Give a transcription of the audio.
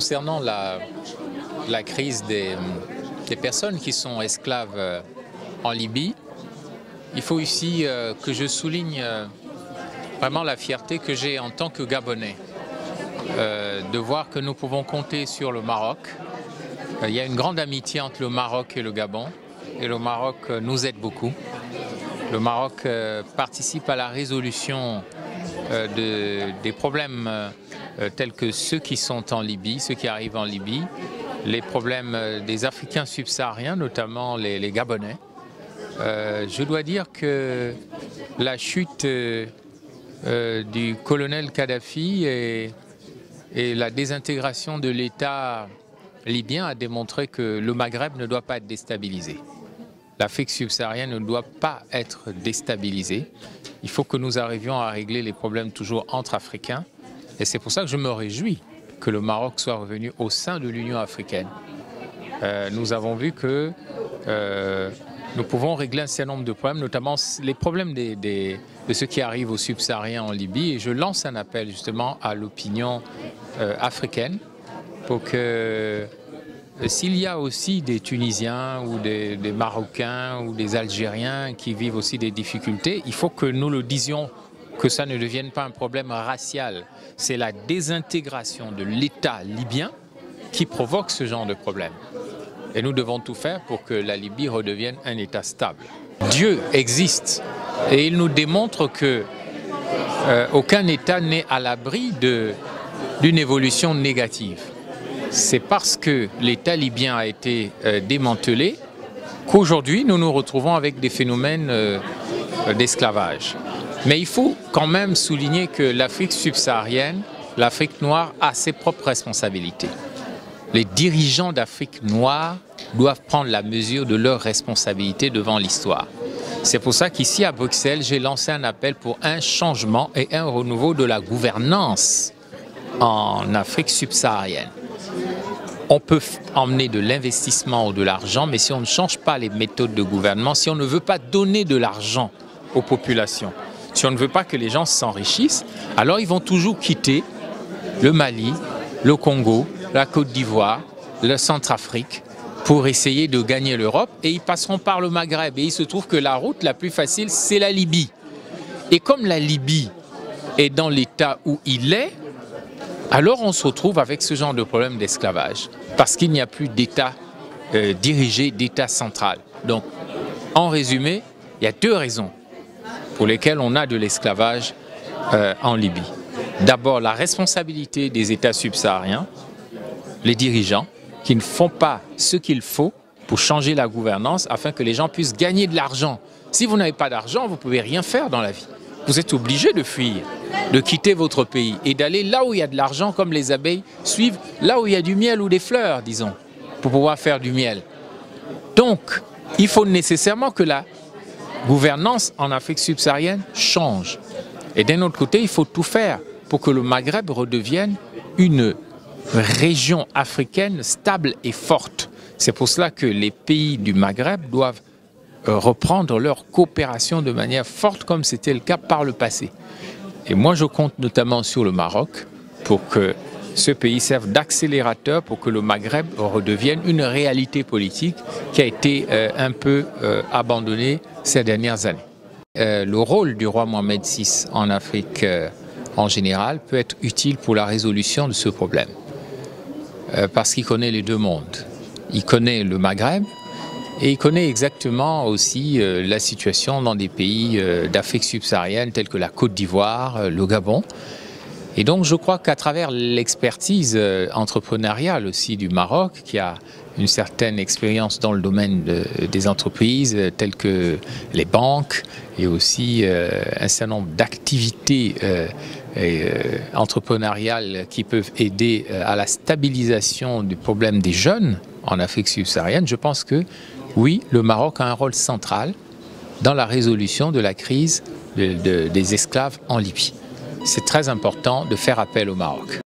concernant la crise des personnes qui sont esclaves en Libye, il faut ici que je souligne vraiment la fierté que j'ai en tant que Gabonais de voir que nous pouvons compter sur le Maroc. Il y a une grande amitié entre le Maroc et le Gabon, et le Maroc nous aide beaucoup. Le Maroc participe à la résolution des problèmes tels que ceux qui sont en Libye, ceux qui arrivent en Libye, les problèmes des Africains subsahariens, notamment les Gabonais. Je dois dire que la chute du colonel Kadhafi et la désintégration de l'État libyen a démontré que le Maghreb ne doit pas être déstabilisé. L'Afrique subsaharienne ne doit pas être déstabilisée. Il faut que nous arrivions à régler les problèmes toujours entre Africains. Et c'est pour ça que je me réjouis que le Maroc soit revenu au sein de l'Union africaine. Nous avons vu que nous pouvons régler un certain nombre de problèmes, notamment les problèmes de ceux qui arrivent aux subsahariens en Libye. Et je lance un appel justement à l'opinion africaine pour que s'il y a aussi des Tunisiens ou des Marocains ou des Algériens qui vivent aussi des difficultés, il faut que nous le disions, que ça ne devienne pas un problème racial. C'est la désintégration de l'État libyen qui provoque ce genre de problème. Et nous devons tout faire pour que la Libye redevienne un État stable. Dieu existe et il nous démontre que aucun État n'est à l'abri d'une évolution négative. C'est parce que l'État libyen a été démantelé qu'aujourd'hui nous nous retrouvons avec des phénomènes d'esclavage. Mais il faut quand même souligner que l'Afrique subsaharienne, l'Afrique noire a ses propres responsabilités. Les dirigeants d'Afrique noire doivent prendre la mesure de leurs responsabilités devant l'histoire. C'est pour ça qu'ici à Bruxelles, j'ai lancé un appel pour un changement et un renouveau de la gouvernance en Afrique subsaharienne. On peut emmener de l'investissement ou de l'argent, mais si on ne change pas les méthodes de gouvernement, si on ne veut pas donner de l'argent aux populations, si on ne veut pas que les gens s'enrichissent, alors ils vont toujours quitter le Mali, le Congo, la Côte d'Ivoire, le Centrafrique pour essayer de gagner l'Europe et ils passeront par le Maghreb. Et il se trouve que la route la plus facile, c'est la Libye. Et comme la Libye est dans l'état où il est, alors on se retrouve avec ce genre de problème d'esclavage parce qu'il n'y a plus d'État dirigé, d'État central. Donc, en résumé, il y a deux raisons pour lesquelles on a de l'esclavage en Libye. D'abord, la responsabilité des États subsahariens, les dirigeants, qui ne font pas ce qu'il faut pour changer la gouvernance afin que les gens puissent gagner de l'argent. Si vous n'avez pas d'argent, vous ne pouvez rien faire dans la vie. Vous êtes obligé de fuir, de quitter votre pays et d'aller là où il y a de l'argent, comme les abeilles suivent là où il y a du miel ou des fleurs, disons, pour pouvoir faire du miel. Donc, il faut nécessairement que la gouvernance en Afrique subsaharienne change. Et d'un autre côté, il faut tout faire pour que le Maghreb redevienne une région africaine stable et forte. C'est pour cela que les pays du Maghreb doivent reprendre leur coopération de manière forte comme c'était le cas par le passé. Et moi je compte notamment sur le Maroc pour que ce pays serve d'accélérateur pour que le Maghreb redevienne une réalité politique qui a été un peu abandonnée ces dernières années. Le rôle du roi Mohamed VI en Afrique en général peut être utile pour la résolution de ce problème. Parce qu'il connaît les deux mondes. Il connaît le Maghreb et il connaît exactement aussi la situation dans des pays d'Afrique subsaharienne tels que la Côte d'Ivoire, le Gabon. Et donc je crois qu'à travers l'expertise entrepreneuriale aussi du Maroc, qui a une certaine expérience dans le domaine des entreprises telles que les banques et aussi un certain nombre d'activités entrepreneuriales qui peuvent aider à la stabilisation du problème des jeunes en Afrique subsaharienne, je pense que oui, le Maroc a un rôle central dans la résolution de la crise des esclaves en Libye. C'est très important de faire appel au Maroc.